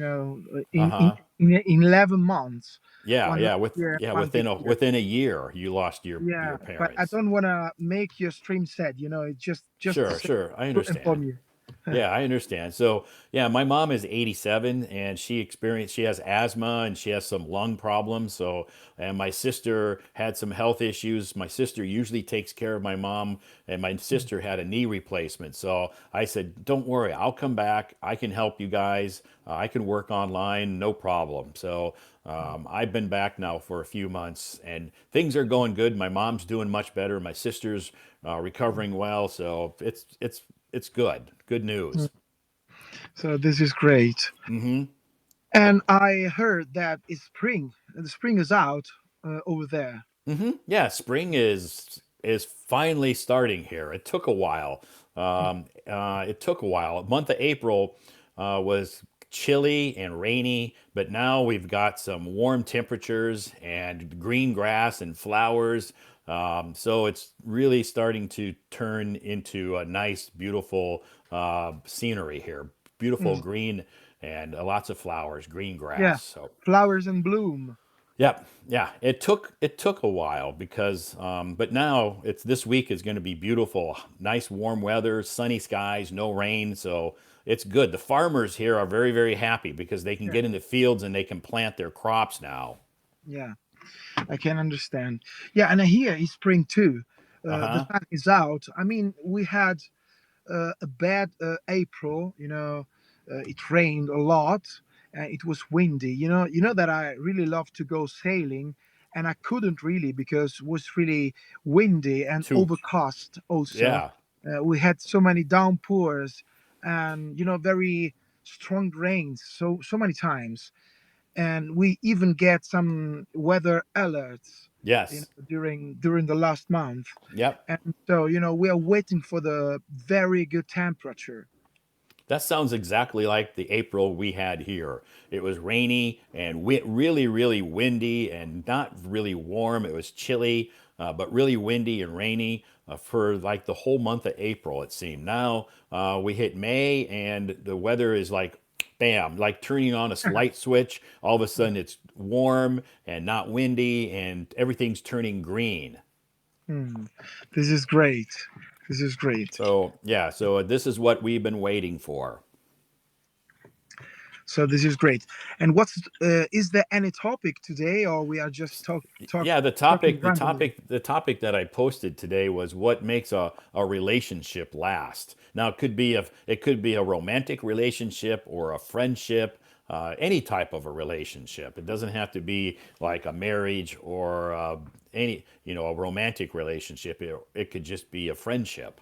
Uh huh. In 11 months, Yeah, one yeah. last year, one this year. Within a year, you lost Yeah, your but I parents. don't want to make your stream sad. It's just to Sure, say, sure. I to understand. inform you. Yeah, I understand. So, yeah, my mom is 87 and she has asthma and she has some lung problems. So, and my sister had some health issues. My sister usually takes care of my mom, and my sister had a knee replacement. So I said, don't worry, I'll come back. I can help you guys. I can work online, no problem. So, I've been back now for a few months and things are going good. My mom's doing much better. My sister's recovering well. So it's good. Good news. So this is great. Hmm. And I heard that it's spring. The spring is out over there. Yeah, spring is finally starting here. It took a while. It took a while. Month of April was chilly and rainy, but now we've got some warm temperatures and green grass and flowers. So it's really starting to turn into a nice, beautiful scenery here. Beautiful Mm. green and lots of flowers, green Yeah, grass. So flowers in bloom. yep, yeah. It took a while because, but now it's this week is going to be beautiful, nice warm weather, sunny skies, no rain, so it's good. The farmers here are very happy because they can Yeah, get in the fields and they can plant their crops now. yeah, I can understand. Yeah, and here is spring too. Uh The huh. sun is out. I mean, we had a bad April. It rained a lot and it was windy. You know that I really love to go sailing, and I couldn't really because it was really windy and Too. overcast. Also, Yeah. we had so many downpours and very strong rains so many times, and we even get some weather alerts. Yes. During the last month, Yep. and so we are waiting for the very good temperature. That sounds exactly like the April we had here. It was rainy and really windy and not really warm. It was chilly, but really windy and rainy for like the whole month of April, it seemed. Now we hit May and the weather is like, bam, like turning on a light switch. All of a sudden it's warm and not windy and everything's turning green. Hmm. This is great. This is great. So, yeah, so this is what we've been waiting for. So this is great. And what's is there any topic today, or we are just Yeah, talking randomly? the topic that I posted today was what makes a relationship last. Now it could be a romantic relationship or a friendship, any type of a relationship. It doesn't have to be like a marriage or any a romantic relationship. It could just be a friendship.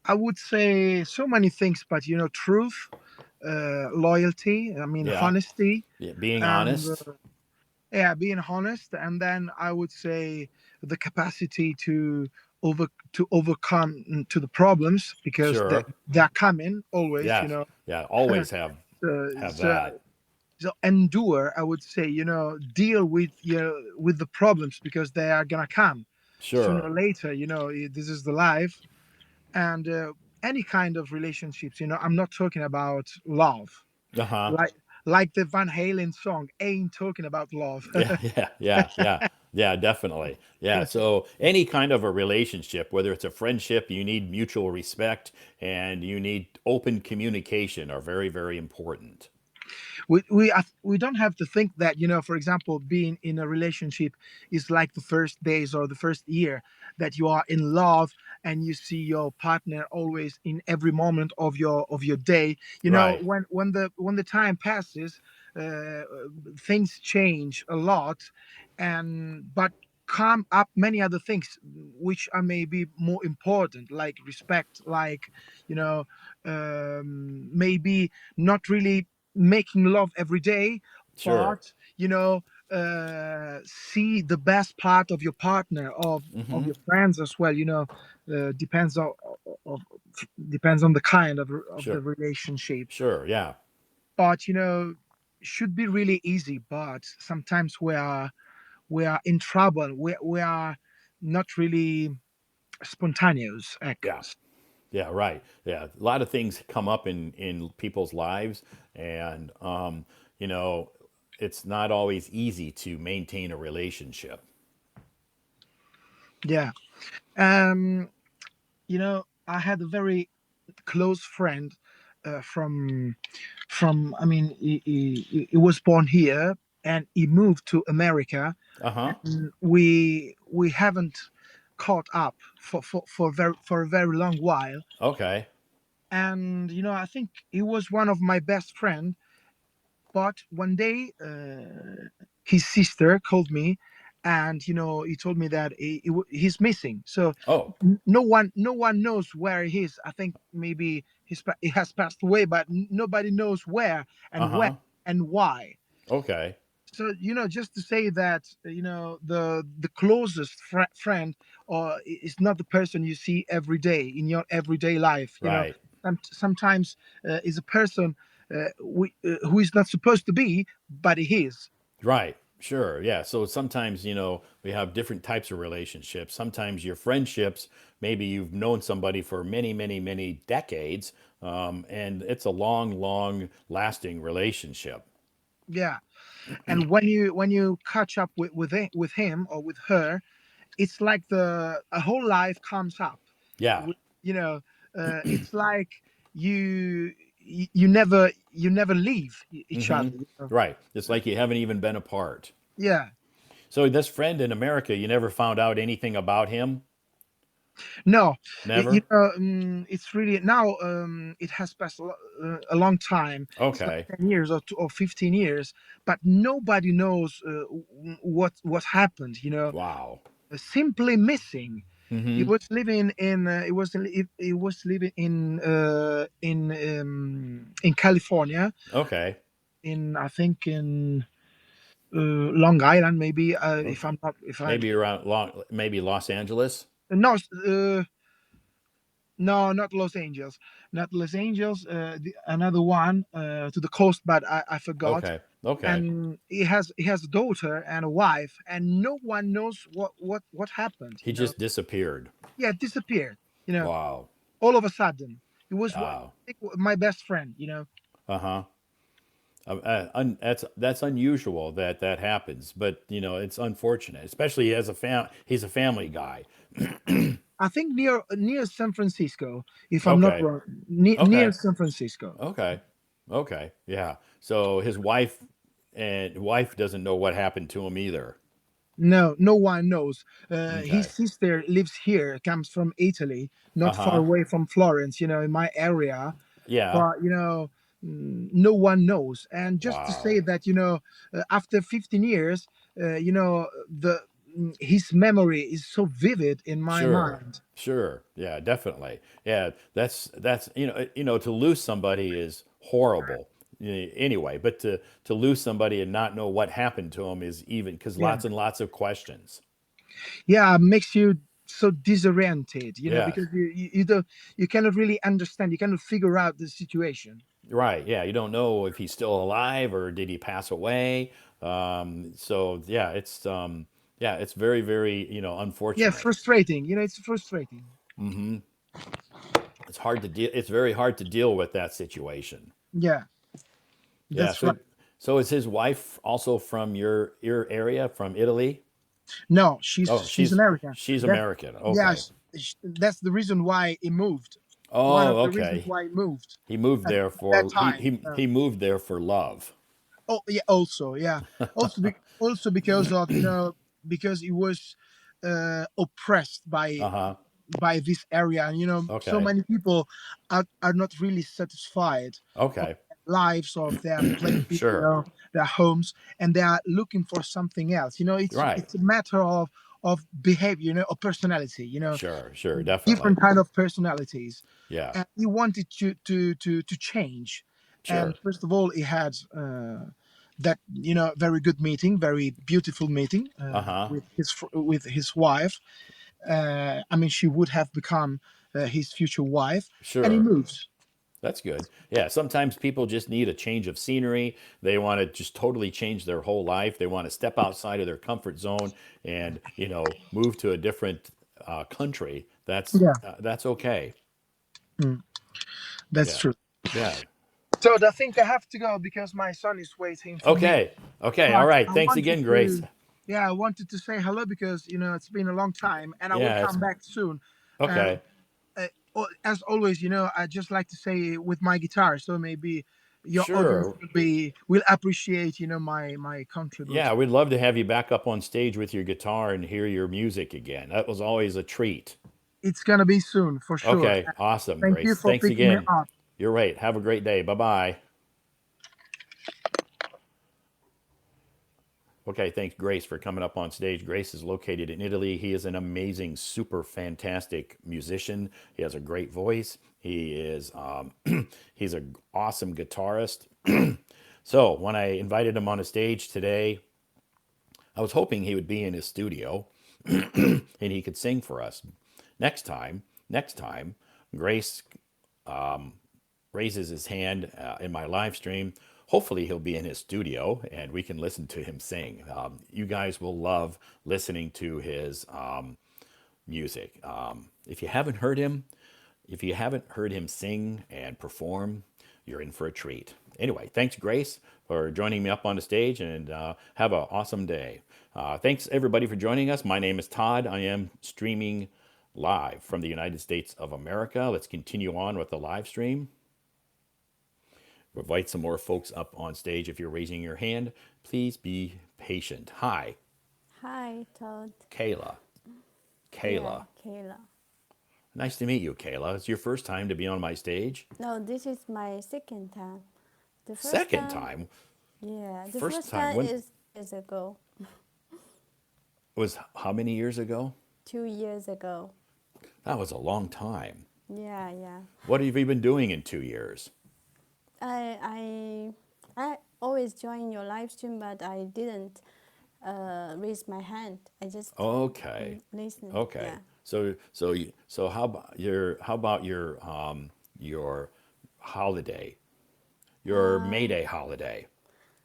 I would say so many things, but truth, loyalty. I mean, Yeah, honesty, yeah, being and honest. yeah, being honest. And then I would say the capacity to overcome to the problems, because Sure. they're coming always. Yeah, yeah. Always have So that. so endure, I would say, deal with the problems, because they are gonna come sooner or Sure. later. This is the life. And any kind of relationships. I'm not talking about love, Uh huh. like the Van Halen song ain't talking about love. Yeah, yeah. Yeah, definitely. Yeah. Yes. So any kind of a relationship, whether it's a friendship, you need mutual respect and you need open communication are very, very important. We don't have to think that, for example, being in a relationship is like the first days or the first year, that you are in love and you see your partner always in every moment of your day. Right. When the time passes, things change a lot, and but come up many other things which are maybe more important, like respect, like, you know maybe not really making love every day, Sure. but, see the best part of your partner, of Hmm. your friends as well. Depends of depends on the kind of the Sure. relationship. Sure. Yeah. But, should be really easy, but sometimes we are in trouble. We are not really spontaneous Yeah. actors. Yeah. Right. Yeah. A lot of things come up in people's lives, and you know, it's not always easy to maintain a relationship. Yeah. I had a very close friend, from I mean, he was born here and he moved to America, Uh huh. and we haven't caught up for a very long while. Okay. And, I think he was one of my best friend. But one day, his sister called me, and, he told me that he's missing. So Oh. no one knows where he is. I think maybe he has passed away, but nobody knows where Uh and when huh. and why. Okay. So, just to say that, the closest friend, is not the person you see every day in your everyday life. Right. Sometimes, is a person, who is not supposed to be, but he is. Right. Sure. Yeah. So sometimes, we have different types of relationships. Sometimes your friendships, maybe you've known somebody for many, many, many decades, and it's a long, long lasting relationship. Yeah. And when you catch up with him or with her, it's like the a whole life comes up. Yeah. With- you know it's like you never leave each Hmm. other. Right. It's like you haven't even been apart. Yeah. So this friend in America, you never found out anything about him? No. Never? It's really now, it has passed a long time. It's like Okay. 10 years or 15 years, but nobody knows, what happened. Wow. Simply missing. He Hmm. was living in he was living in California, Okay. in, I think, in, Long Island, maybe, if Okay. I'm not if I Maybe maybe Los Angeles? no, no, not Los Angeles, not Los Angeles. Another one, to the coast, but I forgot. Okay. Okay. And he has a daughter and a wife, and no one knows what happened. He just disappeared. Yeah, disappeared. You know, Wow. all of a sudden, it was Wow. I think, my best friend. Uh-huh. That's unusual that that happens, but it's unfortunate, especially as he's a family guy. I think near San Francisco, if I'm not Okay. wrong, near Okay. San Francisco. Okay. Okay. Yeah. So his wife doesn't know what happened to him either. No, no one knows. His Okay. sister lives here, comes from Italy, not far Uh-huh. away from Florence, in my area. Yeah. But, no one knows. And just to Wow. say that, after 15 years, the his memory is so vivid in my Sure. mind. Sure. Yeah, definitely. Yeah, that's to lose somebody is horrible. Anyway, but to lose somebody and not know what happened to them is even because Yeah. lots and lots of questions. Yeah, makes you so disoriented, Yeah. because you cannot really understand, you cannot figure out the situation. Right. Yeah. You don't know if he's still alive or did he pass away. So yeah, it's very, very, Yeah, unfortunate. frustrating. It's frustrating. Hmm. It's hard to deal. It's very hard to deal with that situation. Yeah, Yeah. that's right. So is his wife also from your area, from Italy? No, Oh, she's American. she's That American. yeah, Okay. that's the reason why he moved. One Oh, of the reasons okay. why he moved He moved at there that for time. he moved there for love. Oh yeah, also yeah, also because of because he was oppressed Uh-huh. by this area, and so Okay. many people are not really satisfied of Okay. their lives, of their places, Sure. their homes, and they are looking for something else. Right. It's a matter of behavior, of personality, Sure. Sure. Definitely. different kind of personalities, Yeah. and he wanted to change. And Sure. first of all, he had that very good meeting, very beautiful meeting Uh-huh. with his wife. I mean, she would have become his future wife, and he Sure. moves. That's good. Yeah, sometimes people just need a change of scenery. They want to just totally change their whole life. They want to step outside of their comfort zone and, move to a different country. Yeah, That's okay. mm, that's Yeah. true. Yeah. So I think I have to go because my son is waiting for me. Okay. Okay. All But right. I Thanks wanted again, Grace. to, yeah, I wanted to say hello because it's been a long time, and I will Yeah, it's come back soon. And okay. as always, I just like to say with my guitar, so maybe your audience Sure. will appreciate my Yeah, contribution. we'd love to have you back up on stage with your guitar and hear your music again. That was always a treat. It's gonna be soon for sure. Okay. Awesome, Thank you Grace. for Thanks picking me again. up. You're right. Have a great day. Bye-bye. Okay, thanks, Grace, for coming up on stage. Grace is located in Italy. He is an amazing, super fantastic musician. He has a great voice. He is he's an awesome guitarist. So when I invited him on a stage today, I was hoping he would be in his studio and he could sing for us. Next time, Grace raises his hand in my live stream. Hopefully, he'll be in his studio and we can listen to him sing. You guys will love listening to his music. If you haven't heard him sing and perform, you're in for a treat. Anyway, thanks, Grace, for joining me up on the stage, and have an awesome day. Thanks, everybody, for joining us. My name is Todd. I am streaming live from the United States of America. Let's continue on with the live stream. We'll invite some more folks up on stage. If you're raising your hand, please be patient. Hi, Hi, Todd. Kayla. Yeah, Kayla. Kayla. Nice to meet you, Kayla. It's your first time to be on my stage. No, this is my second time. The first Second time, time. yeah, the First first time. time When is years ago, was how many years ago? 2 years ago. That was a long time. Yeah, yeah. What have you been doing in 2 years? I I always join your live stream, but I didn't raise my hand. I just Okay. listen. Okay. Yeah. So how about your holiday, your May Uh, Day holiday?